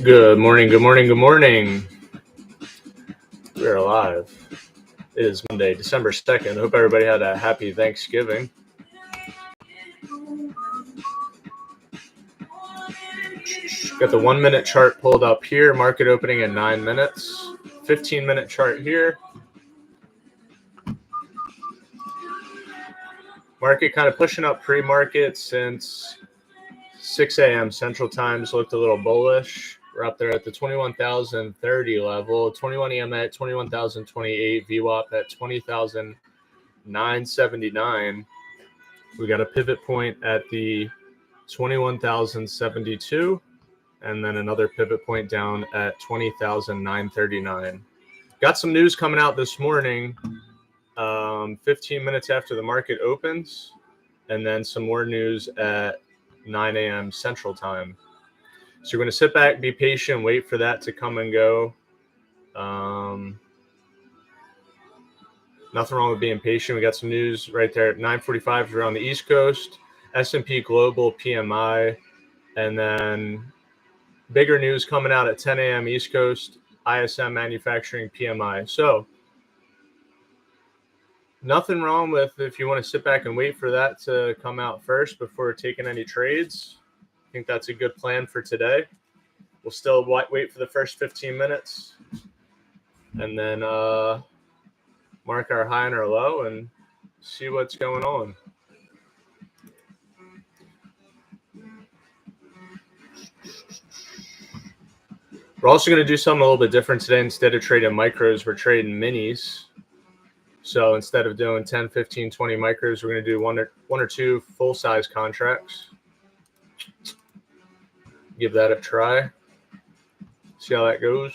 Good morning, good morning, good morning. We're alive. It is Monday, December 2nd. Hope everybody had a happy Thanksgiving. Got the 1 minute chart pulled up here. Market opening in 9 minutes. 15-minute chart here. Market kind of pushing up pre-market since 6 a.m. Central Times. Looked a little bullish. We're up there at the 21,030 level. 21 EMA at 21,028. VWAP at 20,979. We got a pivot point at the 21,072. And then another pivot point down at 20,939. Got some news coming out this morning, 15 minutes after the market opens, and then some more news at 9 a.m. Central Time. So you're going to sit back, be patient, wait for that to come and go. Nothing wrong with being patient. We got some news right there at 9:45 around the East Coast, S&P Global PMI, and then bigger news coming out at 10 a.m. East Coast, ISM Manufacturing PMI. So nothing wrong with if you want to sit back and wait for that to come out first before taking any trades. I think that's a good plan for today. We'll still wait for the first 15 minutes and then mark our high and our low and see what's going on. We're also going to do something a little bit different today. Instead of trading micros, we're trading minis. So instead of doing 10, 15, 20 micros, we're going to do one or two full-size contracts. Give that a try. See how that goes.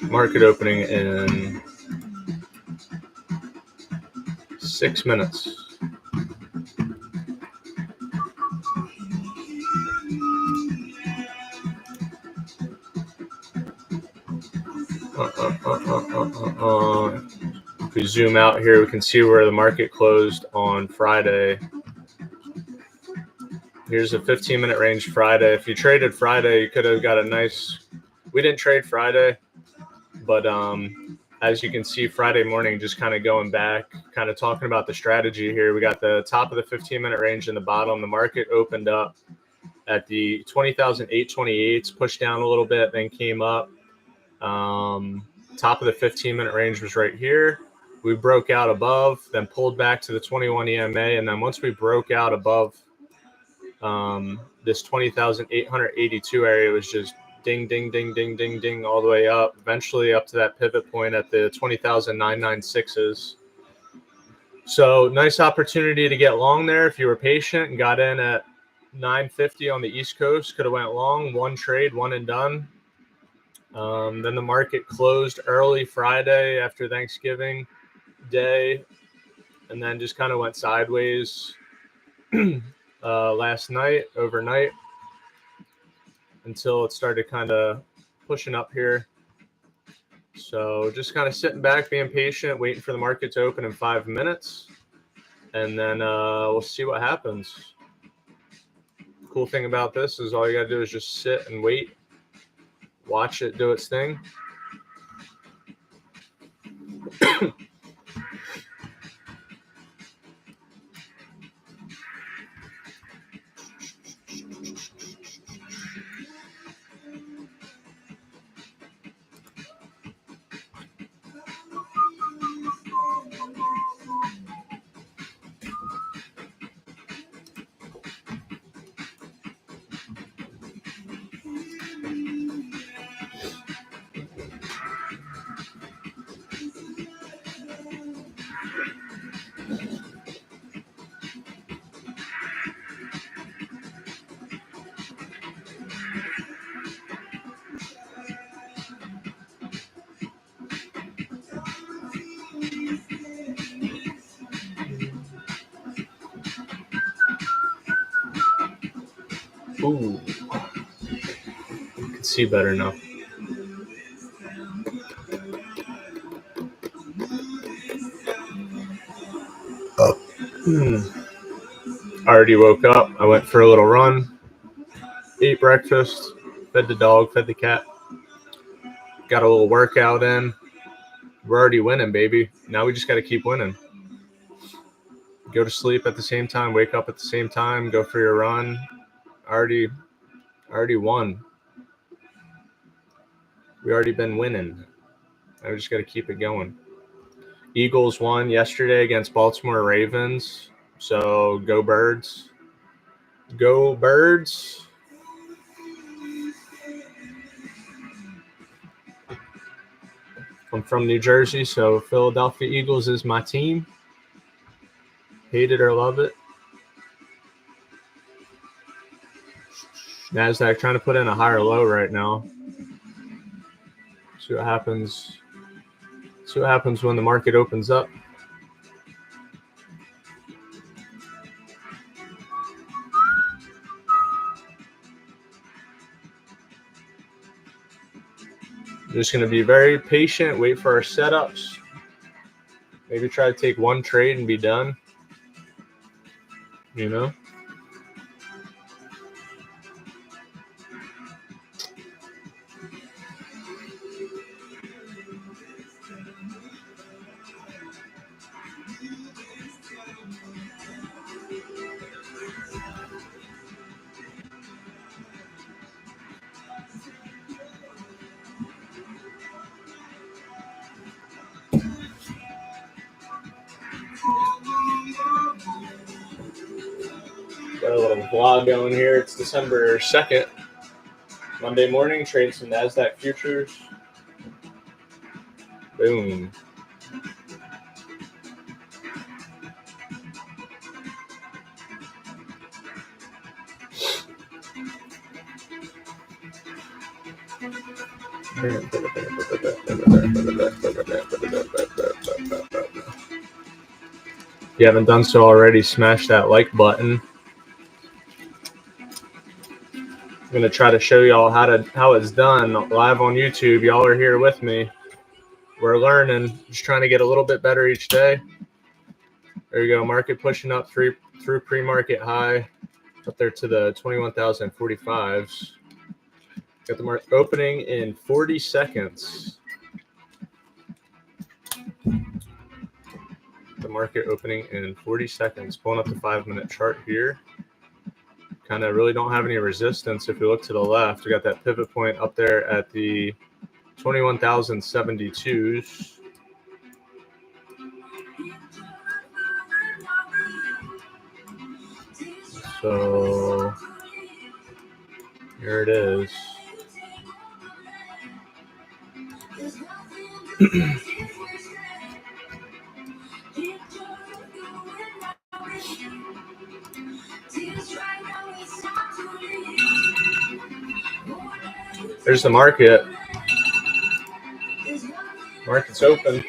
Market opening in 6 minutes. If we zoom out here, we can see where the market closed on Friday. Here's a 15-minute range Friday. If you traded Friday, you could have got a nice... We didn't trade Friday, but as you can see, Friday morning, just kind of going back, kind of talking about the strategy here. We got the top of the 15-minute range in the bottom. The market opened up at the 20,828, pushed down a little bit, then came up. Top of the 15-minute range was right here. We broke out above, then pulled back to the 21 EMA, and then once we broke out above this 20,882 area, it was just ding, ding, ding, ding, ding, ding, all the way up, eventually up to that pivot point at the 20,996s. So nice opportunity to get long there if you were patient and got in at 950 on the East Coast. Could have went long, one trade, one and done. Then the market closed early Friday after Thanksgiving Day, and then just kind of went sideways last night, overnight, until it started kind of pushing up here. So just kind of sitting back, being patient, waiting for the market to open in 5 minutes, and then we'll see what happens. Cool thing about this is all you got to do is just sit and wait. Watch it do its thing. Ooh, you can see better now. I already woke up. I went for a little run, ate breakfast, fed the dog, fed the cat. Got a little workout in. We're already winning, baby. Now we just got to keep winning. Go to sleep at the same time, wake up at the same time, go for your run. Already won. We already been winning. Now we just got to keep it going. Eagles won yesterday against Baltimore Ravens. So go Birds. Go Birds. I'm from New Jersey, so Philadelphia Eagles is my team. Hate it or love it. Nasdaq trying to put in a higher low right now. See what happens. See what happens when the market opens up. I'm just going to be very patient, wait for our setups. Maybe try to take one trade and be done. You know? Got a little vlog going here. It's December 2nd. Monday morning, trade some Nasdaq futures. Boom. If you haven't done so already, smash that like button. I'm going to try to show y'all how it's done live on YouTube. Y'all are here with me. We're learning, just trying to get a little bit better each day. There you go, market pushing up through pre-market high, up there to the 21,045s. Got the market opening in 40 seconds. The market opening in 40 seconds. Pulling up the 5-minute chart here. Kind of really don't have any resistance. If you look to the left, we got that pivot point up there at the 21,072s. So here it is. There's the market. Market's open.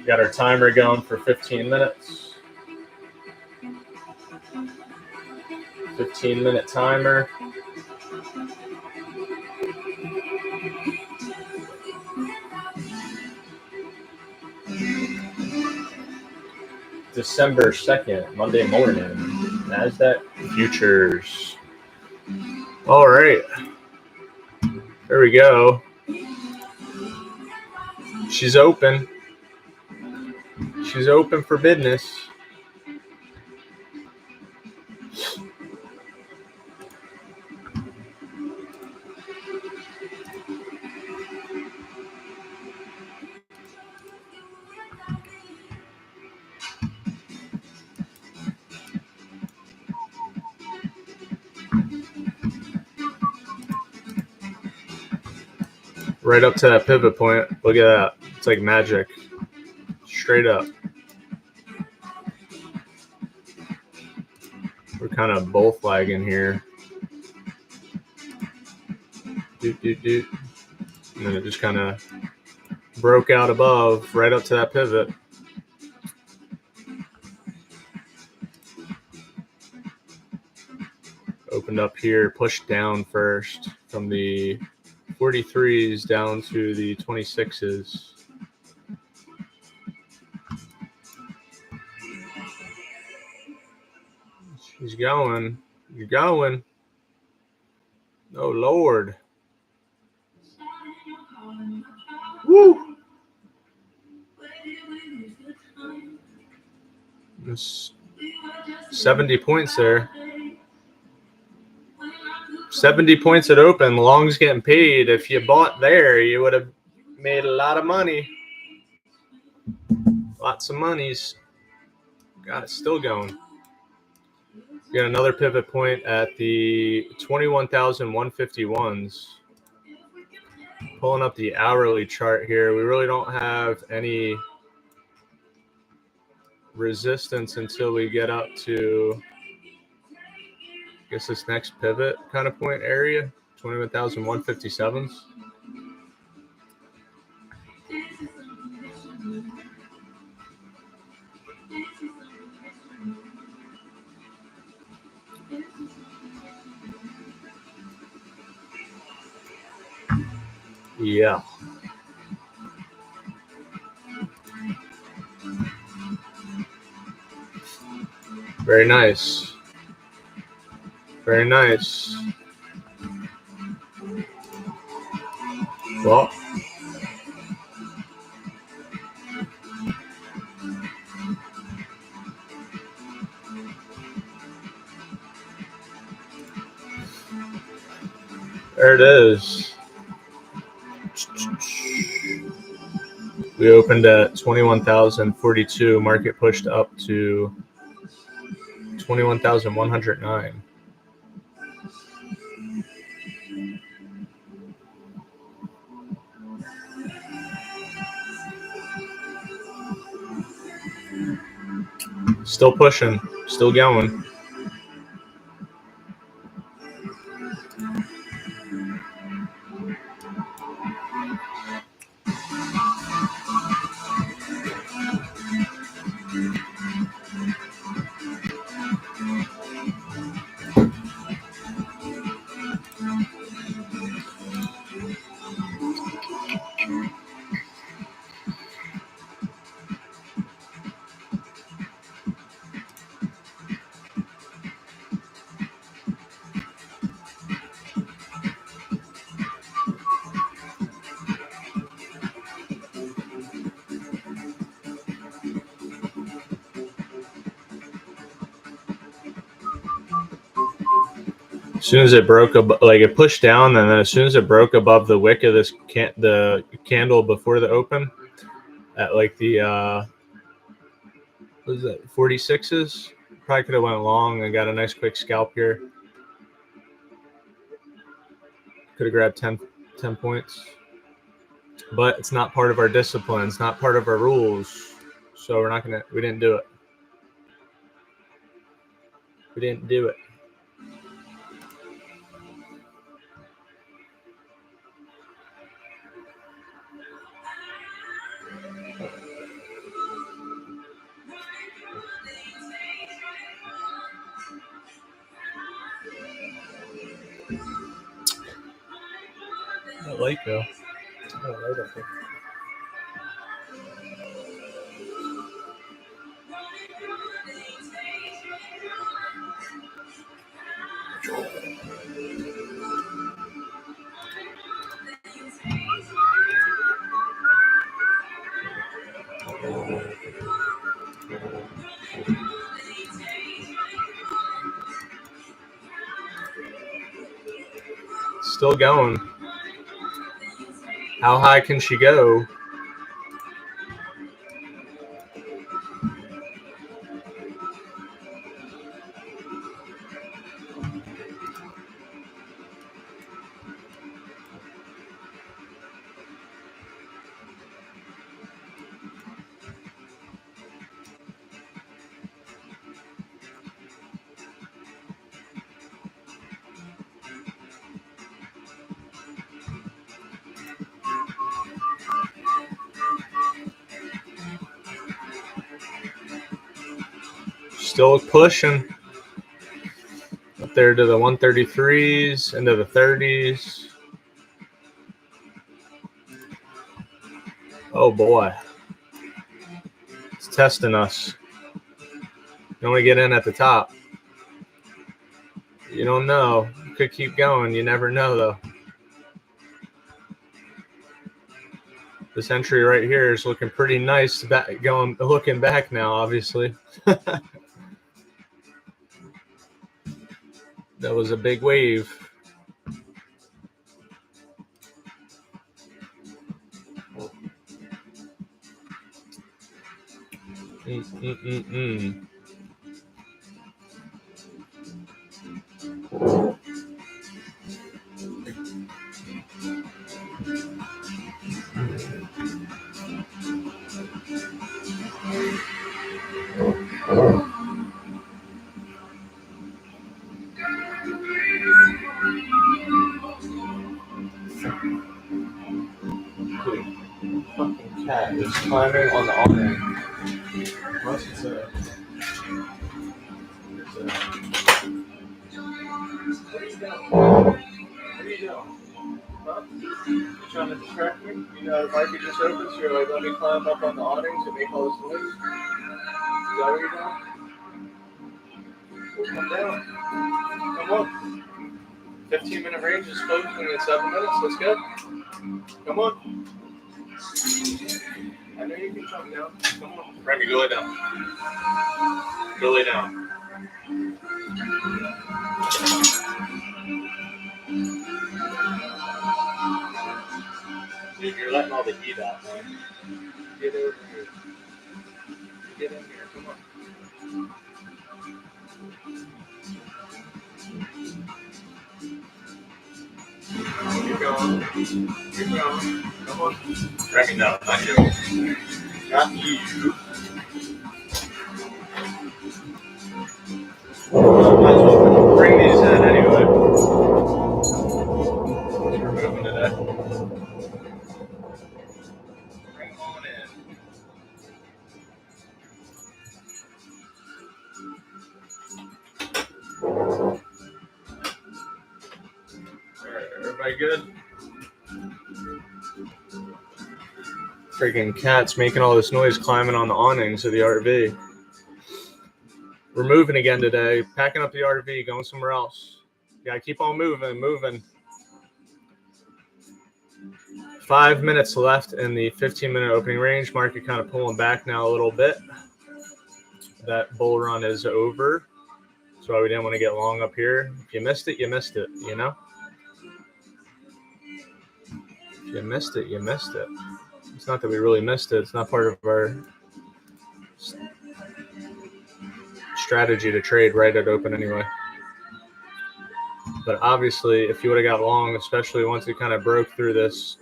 Got our timer going for 15 minutes. 15-minute timer. December 2nd, Monday morning. Nasdaq futures. All right. There we go. She's open. She's open for business. Right up to that pivot point. Look at that. It's like magic. Straight up. We're kind of both lagging here. And then it just kind of broke out above, right up to that pivot. Opened up here, pushed down first from the 43s down to the 26s. She's going. You're going. Oh, Lord. Woo! It's 70 points there. 70 points at open. Long's getting paid. If you bought there, you would have made a lot of money. Lots of monies. God, it's still going. We got another pivot point at the 21,151s. Pulling up the hourly chart here. We really don't have any resistance until we get up to, I guess, this next pivot kind of point area, 21,157s. Yeah. Very nice. Very nice. Well, there it is. We opened at 21,042. Market pushed up to 21,109. Still pushing, still going. As soon as it broke, like it pushed down, and then as soon as it broke above the wick of this the candle before the open, at like the what is that, 46s, probably could have went long and got a nice quick scalp here. Could have grabbed 10 points, but it's not part of our discipline. It's not part of our rules, so we didn't do it. We didn't do it. I like though. I like that thing. Still going. How high can she go? Still pushing. Up there to the 133s, into the 30s. Oh boy. It's testing us. You don't want to get in at the top. You don't know. You could keep going. You never know, though. This entry right here is looking pretty nice. Looking back now, obviously. That was a big wave. Fucking cat is climbing on the awning. Unless it's a. What are you doing? What are you doing? Huh? You trying to distract me? You know, the market just opened, so you're like, let me climb up on the awnings and make all this noise? Is that what you're doing? Well, come down. Come on. 15-minute range is closing in 7 minutes. Let's go. Come on. I know you can jump down. Come on. Remy, go lay down. Go lay down. Dude, you're letting all the heat out, man. Get over here. Get in here. Come on. Keep going. Keep going. Come on. Remy, no, not you. Not you. Might as well bring these in anyway. We're moving today. Bring them on in. Alright, everybody good? Freaking cat's making all this noise climbing on the awnings of the RV. We're moving again today, packing up the RV, going somewhere else. Gotta keep on moving. 5 minutes left in the 15-minute opening range. Market kind of pulling back now a little bit. That bull run is over. That's why we didn't want to get long up here. If you missed it, you missed it, you know? If you missed it, you missed it. It's not that we really missed it. It's not part of our strategy to trade right at open anyway. But obviously, if you would have got long, especially once it kind of broke through this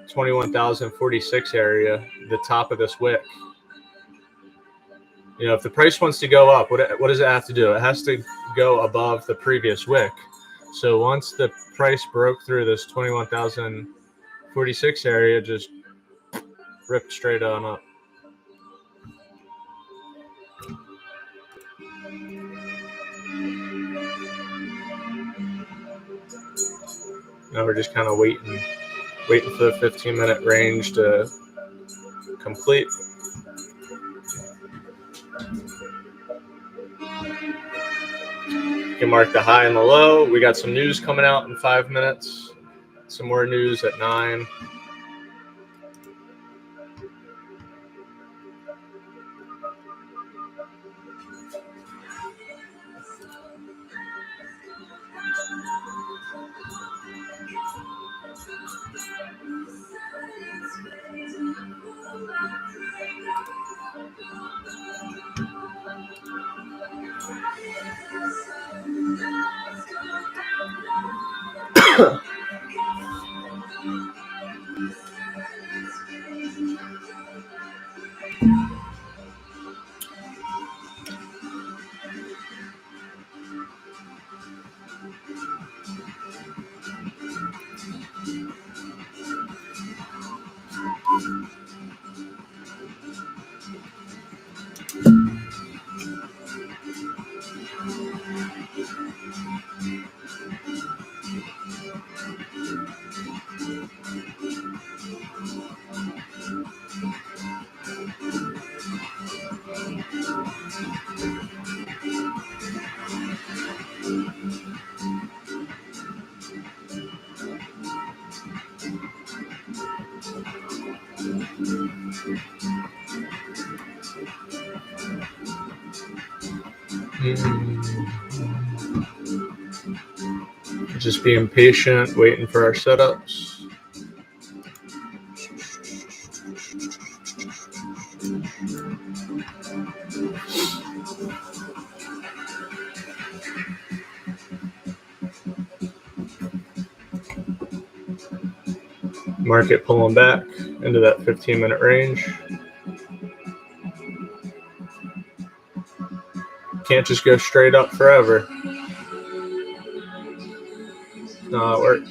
21,046 area, the top of this wick, you know, if the price wants to go up, what does it have to do? It has to go above the previous wick. So once the price broke through this 21,046 area, just ripped straight on up. Now we're just kind of waiting for the 15-minute range to complete. You can mark the high and the low. We got some news coming out in 5 minutes. Some more news at 9. Just being patient, waiting for our setups. Market pulling back into that 15-minute range. Can't just go straight up forever. Not how it works.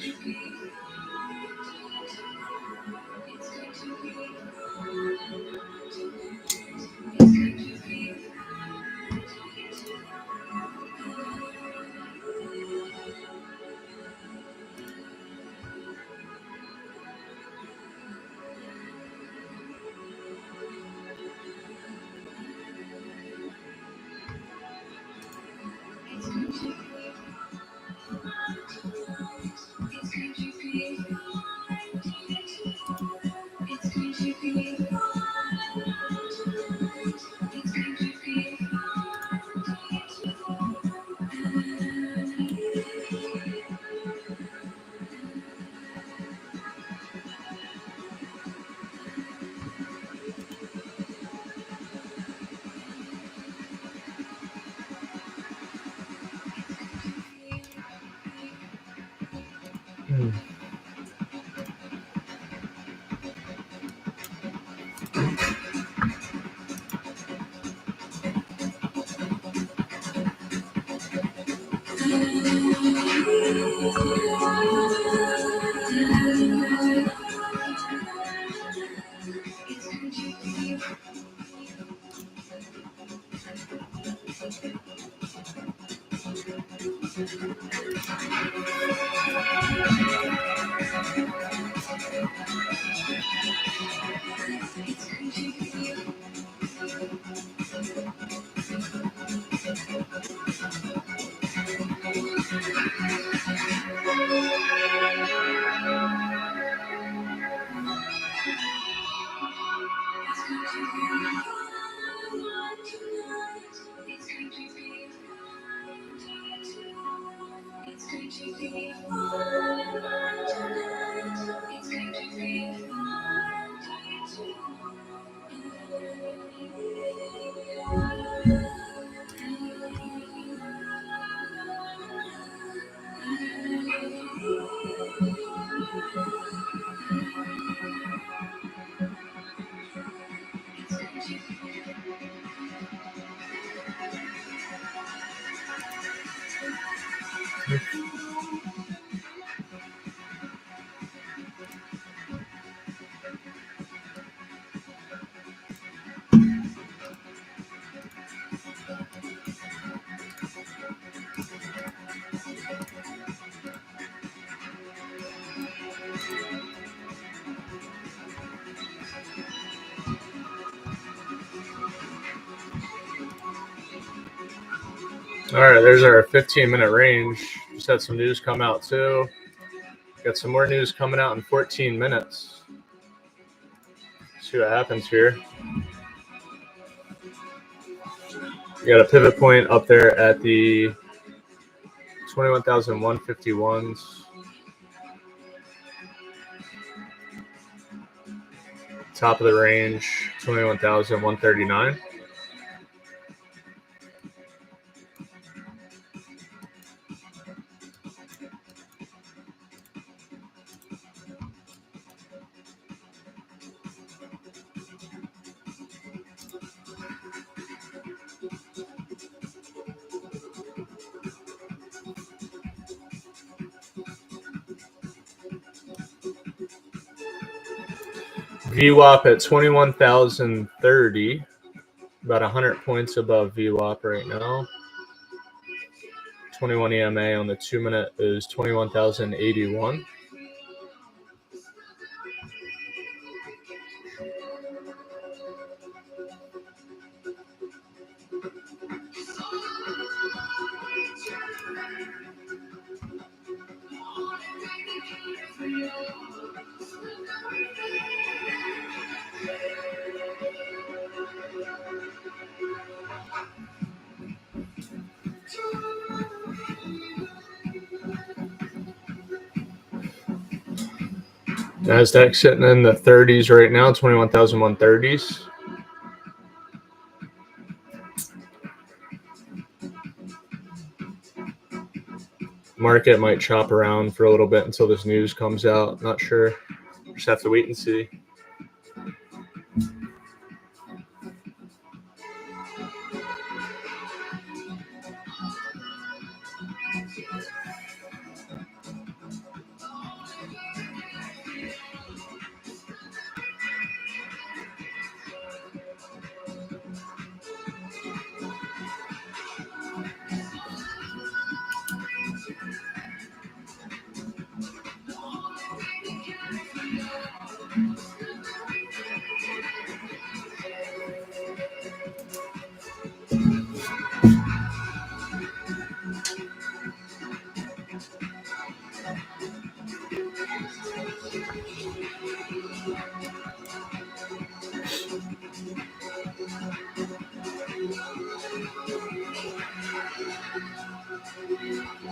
All right, there's our 15-minute range. Just had some news come out too. Got some more news coming out in 14 minutes. See what happens here. We got a pivot point up there at the 21,151s. Top of the range, 21,139. VWAP at 21,030, about 100 points above VWAP right now. 21 EMA on the 2-minute is 21,081. Nasdaq sitting in the 30s right now, 21,130s. Market might chop around for a little bit until this news comes out. Not sure. Just have to wait and see.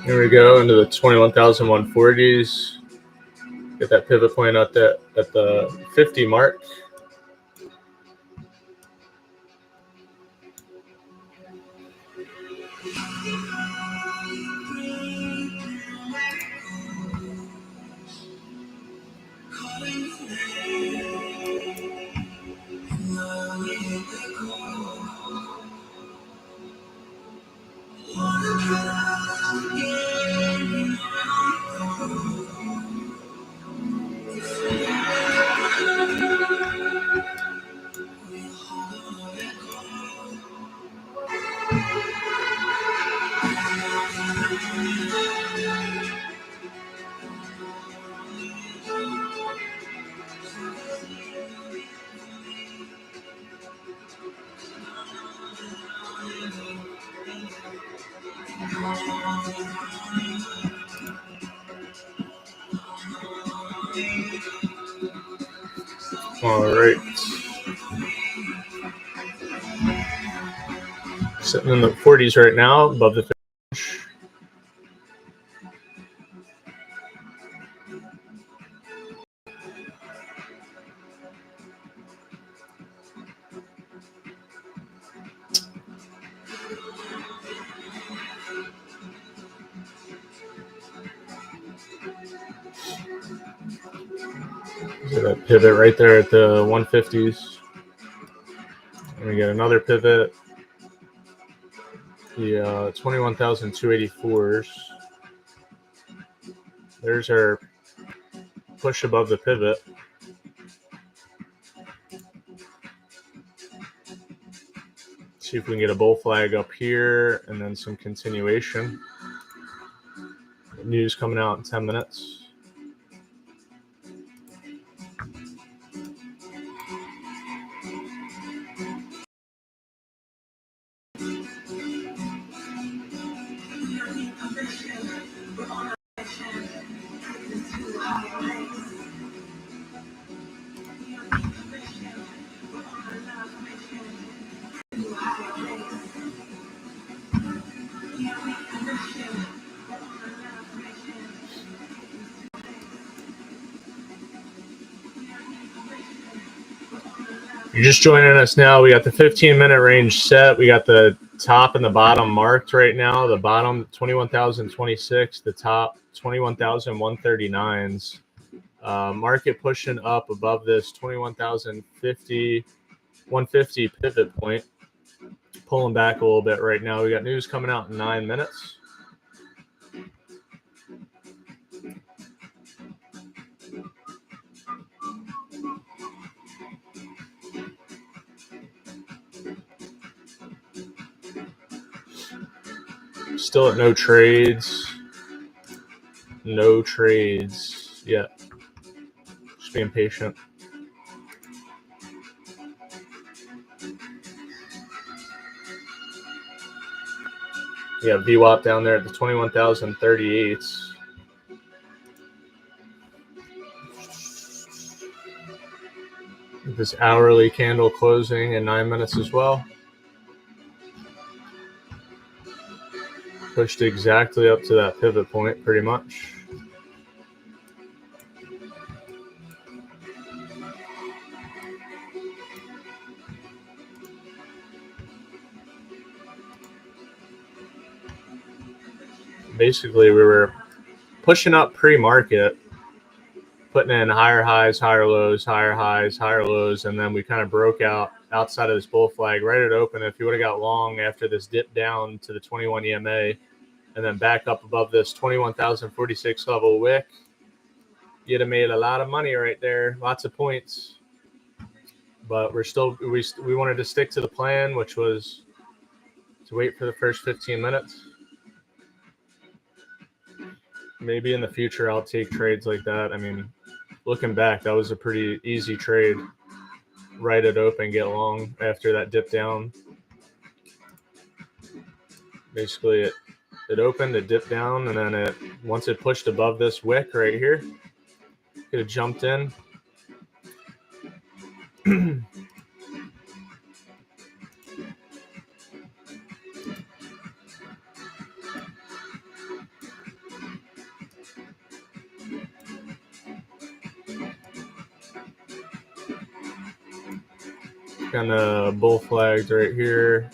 Here we go into the 21,140s. Get that pivot point at the 50 mark. All right. Sitting in the 40s right now, above the finish. So that pivot right there at the 150s. And we get another pivot. The 21,284s. There's our push above the pivot. See if we can get a bull flag up here and then some continuation. News coming out in 10 minutes. You're just joining us now. We got the 15-minute range set. We got the top and the bottom marked right now. The bottom 21,026, the top 21,139s. Market pushing up above this 21,050, 150 pivot point. Pulling back a little bit right now. We got news coming out in 9 minutes. Still at no trades. No trades yet. Just being patient. Yeah, VWAP down there at the 21,038s. This hourly candle closing in 9 minutes as well. Pushed exactly up to that pivot point, pretty much. basically we were pushing up pre-market, putting in higher highs, higher lows, higher highs, higher lows, and then we kind of broke out outside of this bull flag right at open. If you would have got long after this dip down to the 21 EMA and then back up above this 21,046 level wick, you'd have made a lot of money right there, lots of points. But we wanted to stick to the plan, which was to wait for the first 15 minutes. Maybe in the future I'll take trades like that. I mean, looking back, that was a pretty easy trade. Right at open, get long after that dip down. Basically, it opened, it dipped down, and then once it pushed above this wick right here, could have jumped in. Kind of bull flagged right here.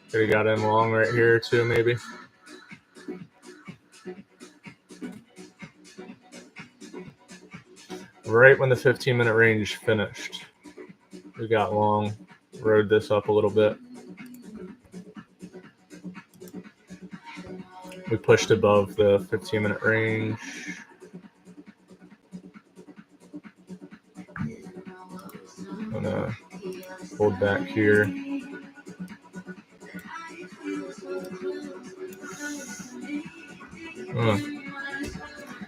Could have got in long right here too, maybe. Right when the 15-minute range finished, we got long, rode this up a little bit. We pushed above the 15-minute range. I'm gonna hold back here.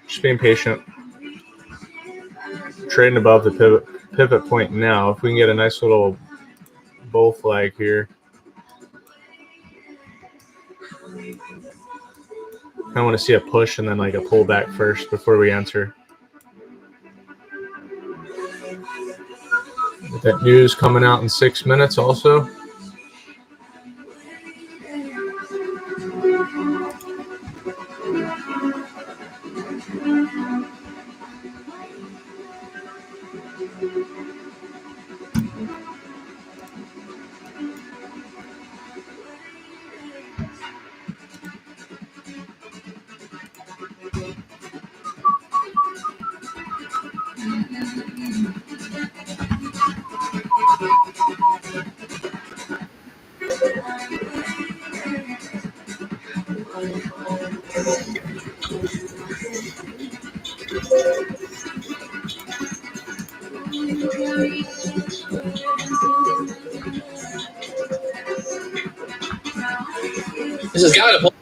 Just being patient. Trading above the pivot point now. If we can get a nice little bull flag here. I want to see a push and then like a pullback first before we enter. With that news coming out in 6 minutes also. This has got to pull.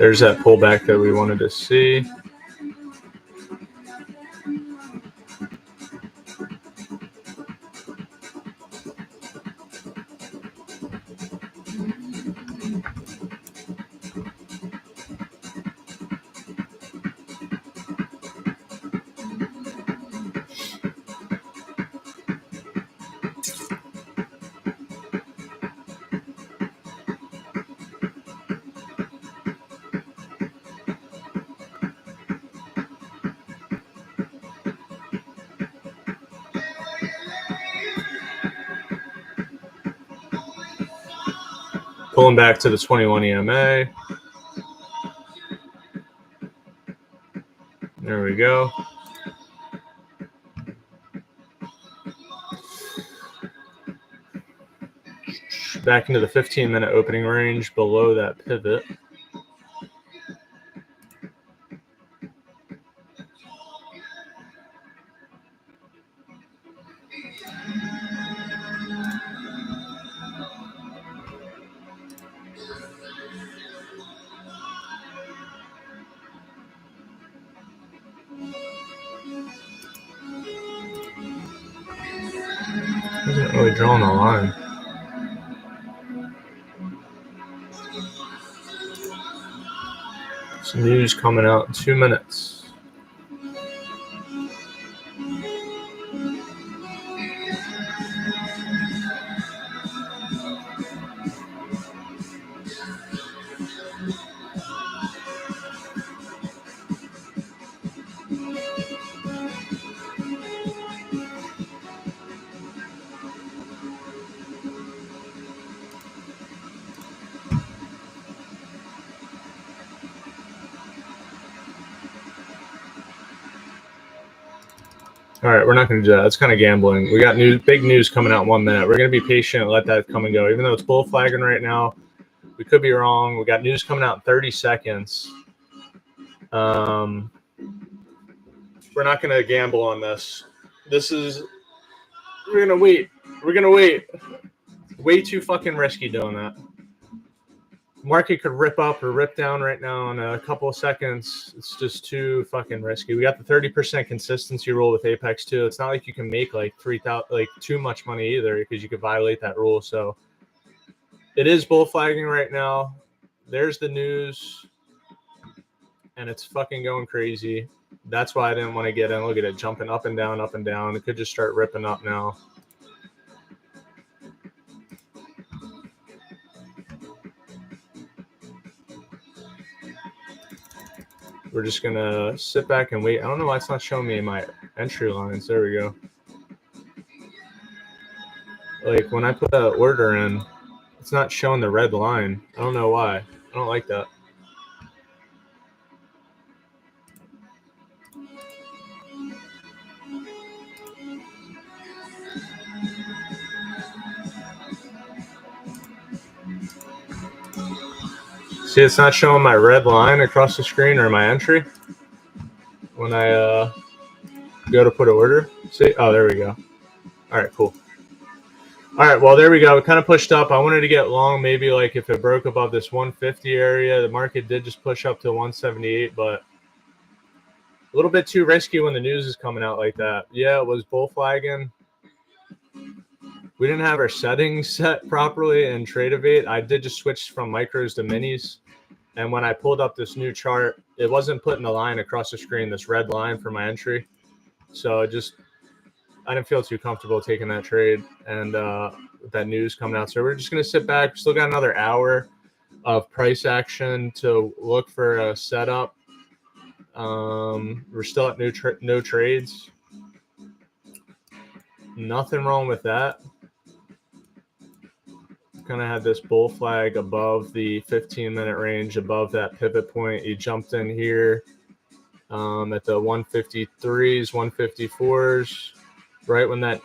There's that pullback that we wanted to see. Pulling back to the 21 EMA. There we go. Back into the 15-minute opening range below that pivot. Isn't really drawing a line. Some news coming out in 2 minutes. All right, we're not going to do that. That's kind of gambling. We got big news coming out in 1 minute. We're going to be patient and let that come and go. Even though it's bull flagging right now, we could be wrong. We got news coming out in 30 seconds. We're not going to gamble on this. We're going to wait. We're going to wait. Way too fucking risky doing that. Market could rip up or rip down right now in a couple of seconds. It's just too fucking risky. We got the 30% consistency rule with Apex too. It's not like you can make like too much money either, because you could violate that rule. So it is bull flagging right now. There's the news, and it's fucking going crazy. That's why I didn't want to get in. Look at it jumping up and down, up and down. It could just start ripping up now. We're just going to sit back and wait. I don't know why it's not showing me my entry lines. There we go. Like when I put an order in, it's not showing the red line. I don't know why. I don't like that. See, it's not showing my red line across the screen or my entry when I go to put an order. See? Oh, there we go. All right, cool. All right, well, there we go. It kind of pushed up. I wanted to get long, maybe like if it broke above this 150 area. The market did just push up to 178, but a little bit too risky when the news is coming out like that. Yeah, it was bull flagging. We didn't have our settings set properly in Trade-Evade. I did just switch from micros to minis. And when I pulled up this new chart, it wasn't putting the line across the screen, this red line for my entry. So I didn't feel too comfortable taking that trade and with that news coming out. So we're just going to sit back. Still got another hour of price action to look for a setup. We're still at no trades. Nothing wrong with that. Kind of had this bull flag above the 15-minute range, above that pivot point. He jumped in here at the 153s, 154s. Right when that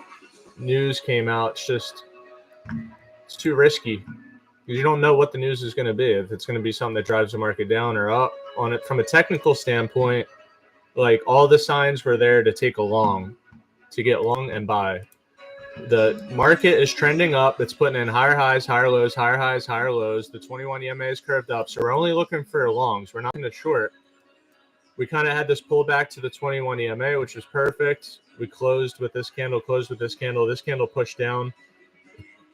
news came out, it's too risky. You don't know what the news is going to be. If it's going to be something that drives the market down or up on it. From a technical standpoint, like all the signs were there to take a long, to get long and buy. The market is trending up. It's putting in higher highs, higher lows, higher highs, higher lows. The 21 EMA is curved up. So we're only looking for longs. We're not going to short. We kind of had this pullback to the 21 EMA, which was perfect. We closed with this candle, closed with this candle. This candle pushed down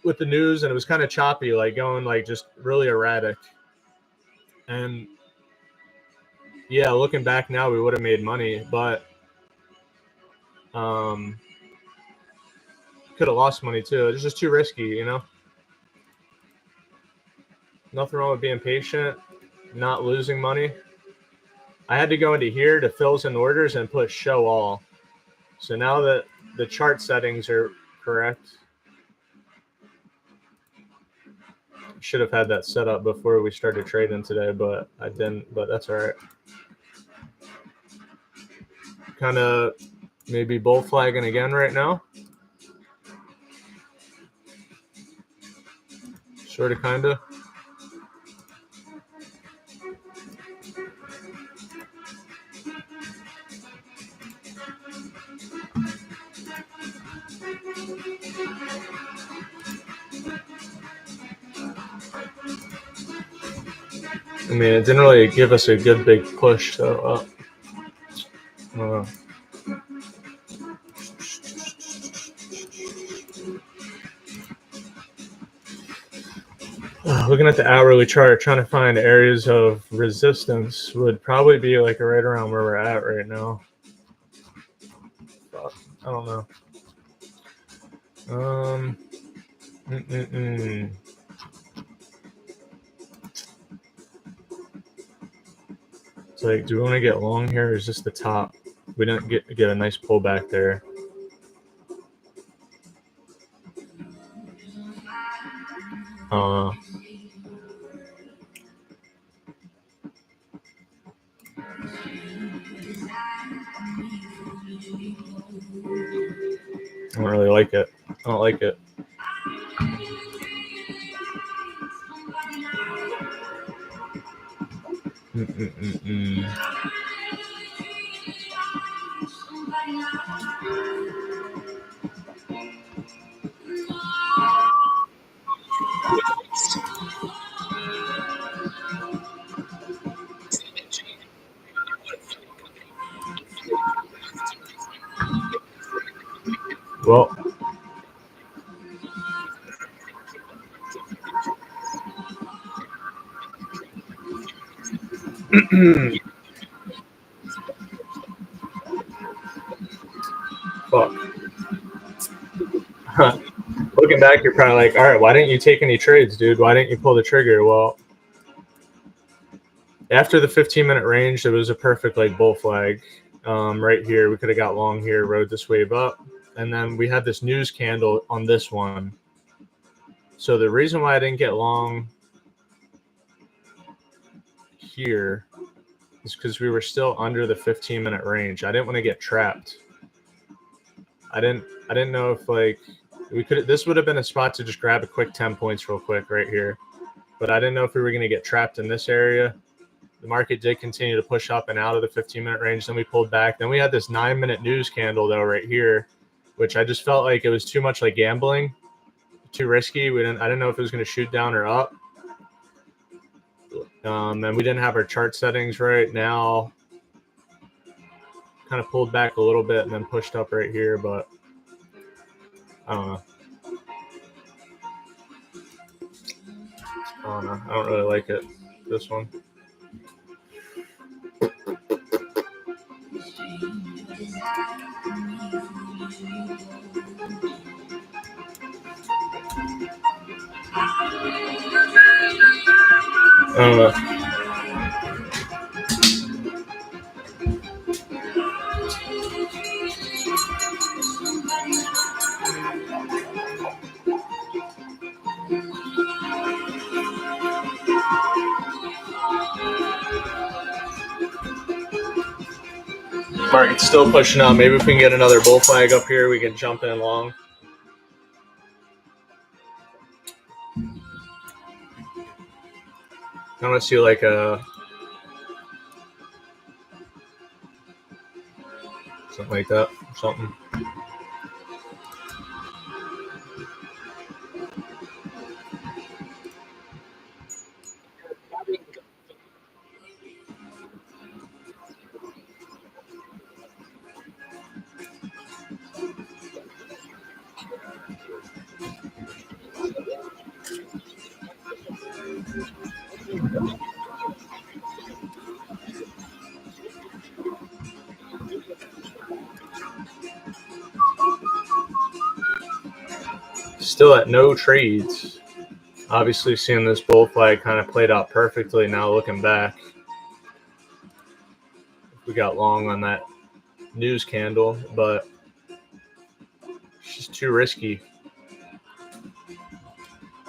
with the news, and it was kind of choppy, like going like just really erratic. And yeah, looking back now, we would have made money, but could have lost money too. It's just too risky, you know. Nothing wrong with being patient, not losing money. I had to go into here to fills and orders and put show all. So now that the chart settings are correct, should have had that set up before we started trading today, but I didn't. But that's all right. Kind of maybe bull flagging again right now. Sort of, kind of. I mean, it didn't really give us a good big push, so looking at the hourly chart, trying to find areas of resistance would probably be like right around where we're at right now. But I don't know. It's like, do we want to get long here, or is this the top? We didn't get a nice pullback there. I don't really like it. I don't like it. Well, fuck. Looking back, you're probably like, all right, why didn't you take any trades, dude? Why didn't you pull the trigger? Well, after the 15-minute range, it was a perfect like bull flag. Right here, we could have got long here, rode this wave up, and then we had this news candle on this one. So the reason why I didn't get long here is because we were still under the 15-minute range. I didn't want to get trapped. I didn't know if like we could. This would have been a spot to just grab a quick 10 points real quick right here, but I didn't know if we were going to get trapped in this area. The market did continue to push up and out of the 15-minute range. Then we pulled back. Then we had this 9-minute news candle though right here, which I just felt like it was too much like gambling, too risky. I didn't know if it was going to shoot down or up. And we didn't have our chart settings right now. Kind of pulled back a little bit and then pushed up right here, but I don't know. I don't really like it. This one. I don't know. Market's still pushing up. Maybe if we can get another bull flag up here, we can jump in long. I want to see like a something like that, something. Still at no trades. Obviously seeing this bull flag kind of played out perfectly now looking back. We got long on that news candle, but it's just too risky.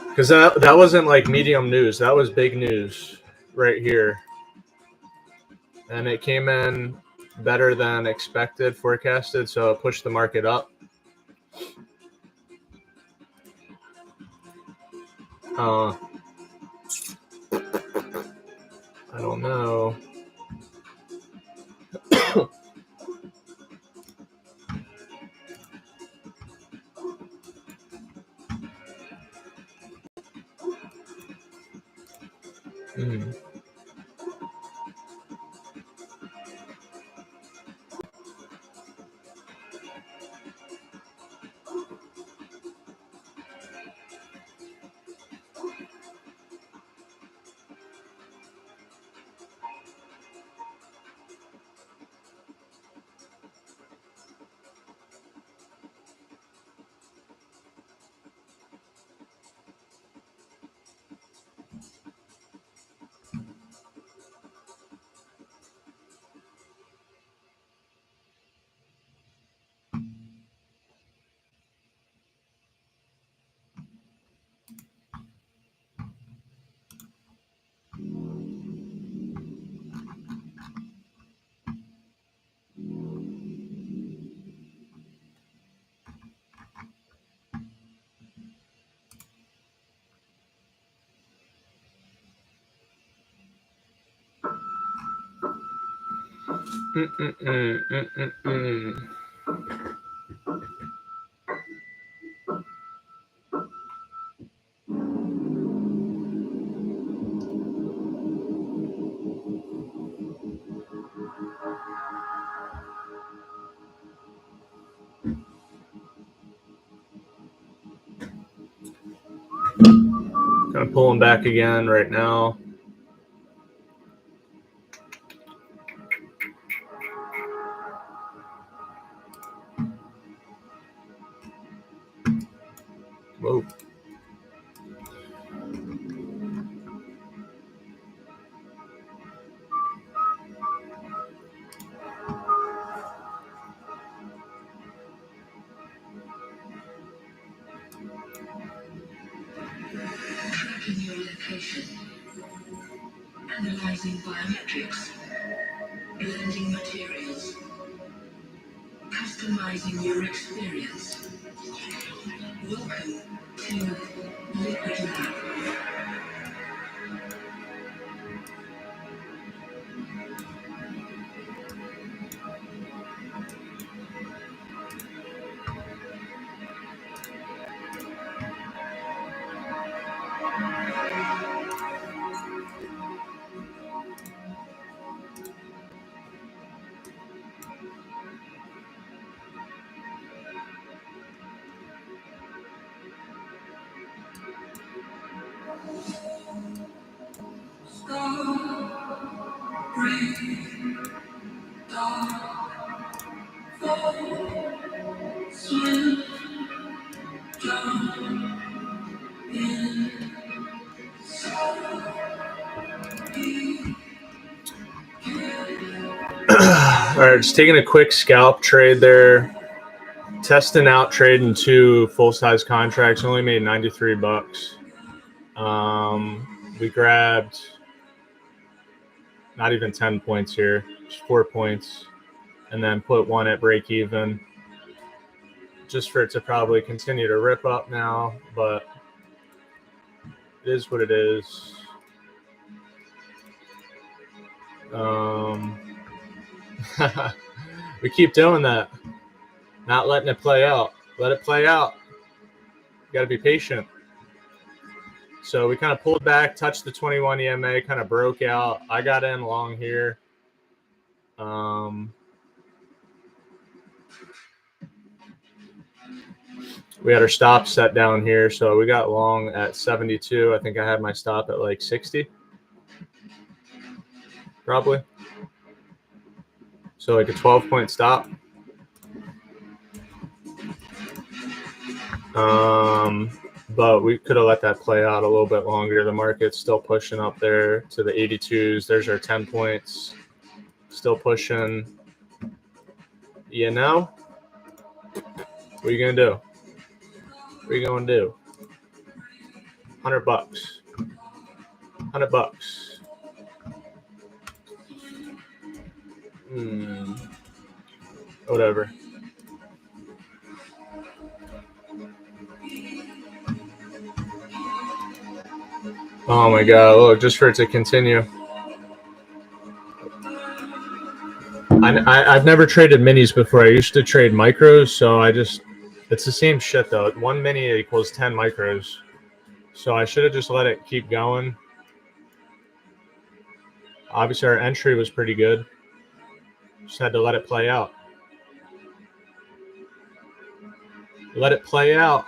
Because that wasn't like medium news. That was big news right here. And it came in better than expected, forecasted, so it pushed the market up. I don't know. Kind of pulling back again right now. Whoa. Tracking your location. Analyzing biometrics. Blending materials. Customizing your experience. Welcome to LIQUIDITY. All right, just taking a quick scalp trade there. Testing out trading 2 full-size contracts. Only made 93 bucks. We grabbed not even 10 points here, just 4 points, and then put 1 at break even, just for it to probably continue to rip up now, but it is what it is. We keep doing that, not letting it play out. Let it play out. You got to be patient. So we kind of pulled back, touched the 21 EMA, kind of broke out. I got in long here. We had our stop set down here, so we got long at 72. I think I had my stop at like 60, probably. So like a 12-point stop. But we could have let that play out a little bit longer. The market's still pushing up there to the 82s. There's our 10 points. Still pushing. You know? What are you going to do? What are you going to do? $100. $100. Whatever. Oh my god, look, just for it to continue. I've never traded minis before. I used to trade micros, so it's the same shit though. 1 mini equals 10 micros. So I should have just let it keep going. Obviously our entry was pretty good. Just had to let it play out. Let it play out.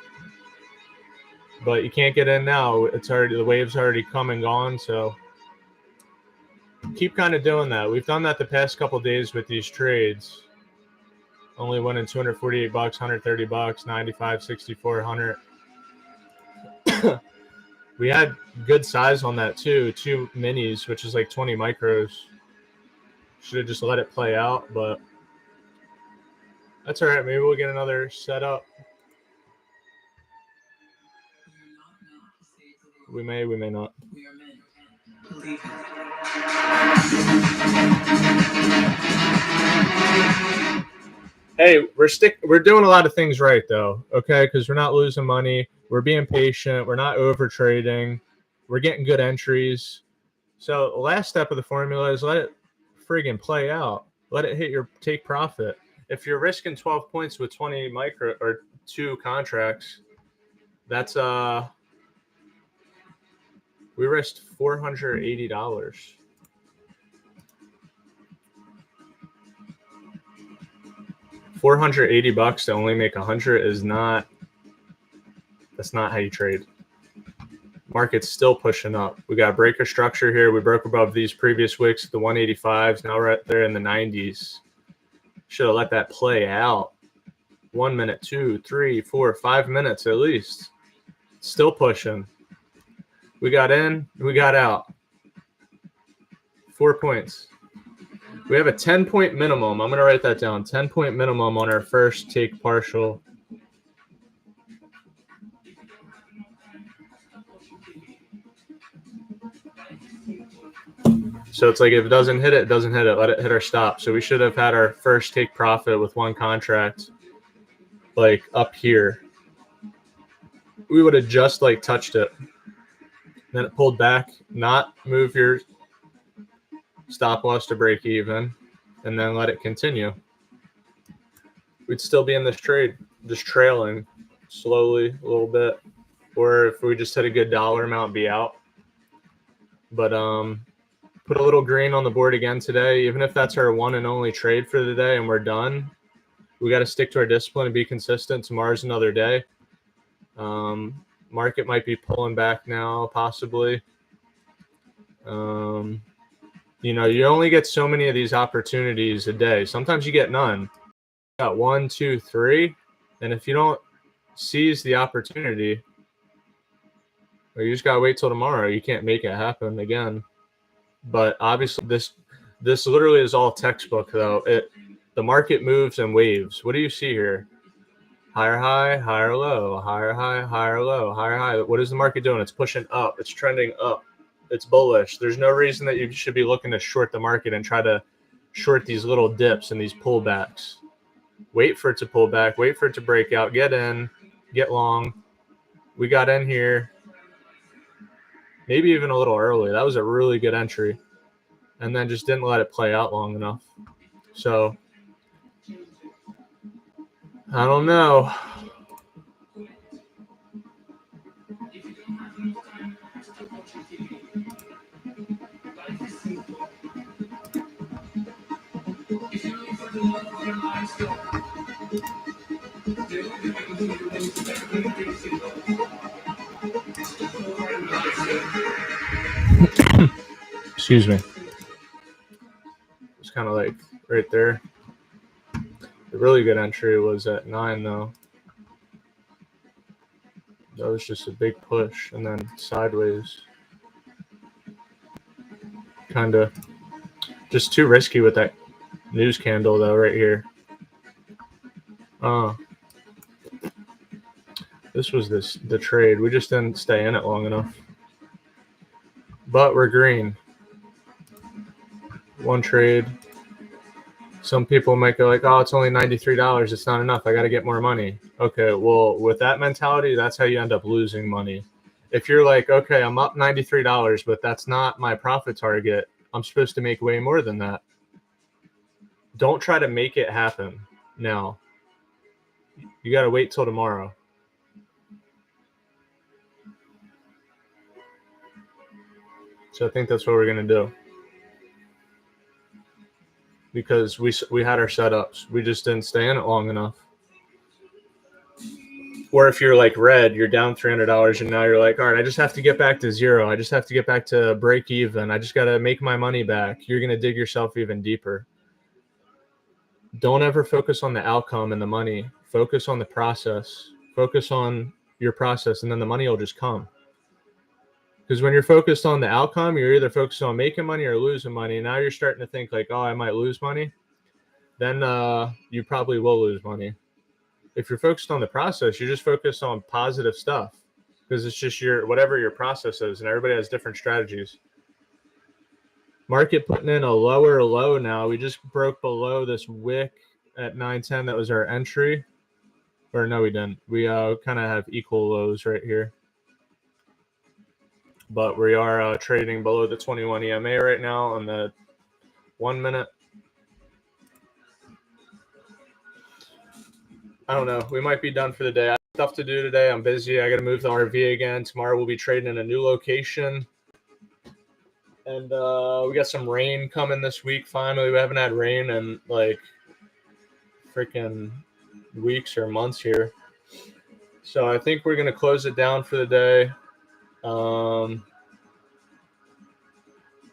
But you can't get in now. It's already, the wave's already come and gone, so keep kind of doing that. We've done that the past couple days with these trades. Only winning $248, $130, 95, 64, 100. We had good size on that too. 2 minis, which is like 20 micros. Should have just let it play out, but that's all right. Maybe we'll get another setup. We may not. We are men. Believe it. Hey, we're doing a lot of things right though, okay? Because we're not losing money. We're being patient. We're not over trading. We're getting good entries. So the last step of the formula is let it friggin' play out. Let it hit your take profit. If you're risking 12 points with 20 micro or 2 contracts, that's we risked $480. $480 to only make 100 is not. That's not how you trade. Market's still pushing up. We got breaker structure here. We broke above these previous wicks, the 185s. Now we're right there in the 90s. Should have let that play out. 1 minute, 2, 3, 4, 5 minutes at least. Still pushing. We got in, we got out. 4 points. We have a 10-point minimum. I'm going to write that down. 10-point minimum on our first take partial. So it's like if it doesn't hit it, it doesn't hit it. Let it hit our stop. So we should have had our first take profit with 1 contract like up here. We would have just like touched it. Then it pulled back, not move your stop loss to break even, and then let it continue. We'd still be in this trade, just trailing slowly a little bit. Or if we just hit a good dollar amount, be out. But put a little green on the board again today. Even if that's our one and only trade for the day and we're done, we got to stick to our discipline and be consistent. Tomorrow's another day. Market might be pulling back now, possibly. You know, you only get so many of these opportunities a day. Sometimes you get none. You got 1, 2, 3. And if you don't seize the opportunity, or you just got to wait till tomorrow, you can't make it happen again. But obviously this literally is all textbook though. The market moves in waves. What do you see here? Higher high, higher low, higher high, higher low, higher high. What is the market doing? It's pushing up. It's trending up. It's bullish. There's no reason that you should be looking to short the market and try to short these little dips and these pullbacks. Wait for it to pull back. Wait for it to break out. Get in. Get long. We got in here. Maybe even a little early. That was a really good entry. And then just didn't let it play out long enough. So, I don't know. Excuse me. It's kind of like right there. The really good entry was at 9 though. That was just a big push and then sideways. Kind of just too risky with that news candle though right here. This was the trade. We just didn't stay in it long enough. But we're green. One trade. Some people might go like, oh, it's only $93. It's not enough. I got to get more money. Okay, well, with that mentality, that's how you end up losing money. If you're like, okay, I'm up $93, but that's not my profit target. I'm supposed to make way more than that. Don't try to make it happen now. You got to wait till tomorrow. So I think that's what we're going to do. Because we had our setups. We just didn't stay in it long enough. Or if you're like red, you're down $300 and now you're like, all right, I just have to get back to zero. I just have to get back to break even. I just got to make my money back. You're going to dig yourself even deeper. Don't ever focus on the outcome and the money. Focus on the process. Focus on your process, and then the money will just come. Because when you're focused on the outcome, you're either focused on making money or losing money. Now you're starting to think like, oh, I might lose money. Then you probably will lose money. If you're focused on the process, you're just focused on positive stuff because it's just whatever your process is, and everybody has different strategies. Market putting in a lower low now. We just broke below this wick at 910. That was our entry. Or no, we didn't. We kind of have equal lows right here. But we are trading below the 21 EMA right now on the 1 minute. I don't know. We might be done for the day. I have stuff to do today. I'm busy. I got to move the RV again. Tomorrow we'll be trading in a new location. And we got some rain coming this week. Finally, we haven't had rain in like freaking weeks or months here. So I think we're going to close it down for the day.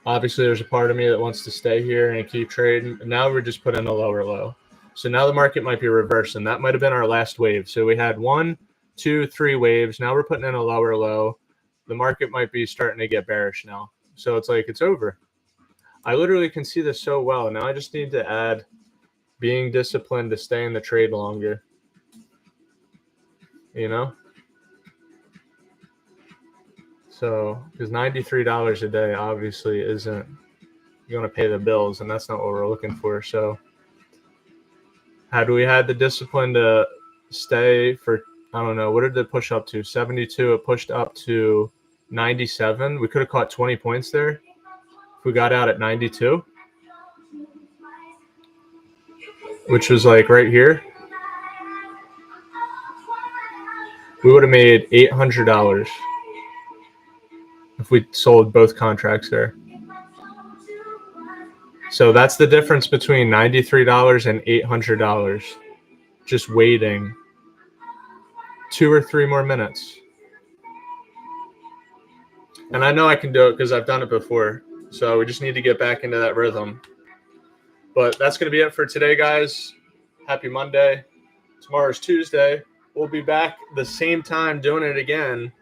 Obviously, there's a part of me that wants to stay here and keep trading. Now we're just putting a lower low. So now the market might be reversed, and that might have been our last wave. So we had 1, 2, 3 waves. Now we're putting in a lower low. The market might be starting to get bearish now. So it's like it's over. I literally can see this so well. Now I just need to add being disciplined to stay in the trade longer. You know? So, because $93 a day obviously isn't going to pay the bills, and that's not what we're looking for. So, had we had the discipline to stay for, I don't know, what did it push up to? 72. It pushed up to 97. We could have caught 20 points there if we got out at 92, which was like right here. We would have made $800 if we sold both contracts there. So that's the difference between $93 and $800. Just waiting 2 or 3 more minutes. And I know I can do it because I've done it before. So we just need to get back into that rhythm. But that's going to be it for today, guys. Happy Monday. Tomorrow's Tuesday. We'll be back the same time doing it again.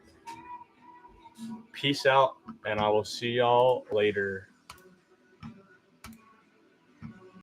Peace out, and I will see y'all later.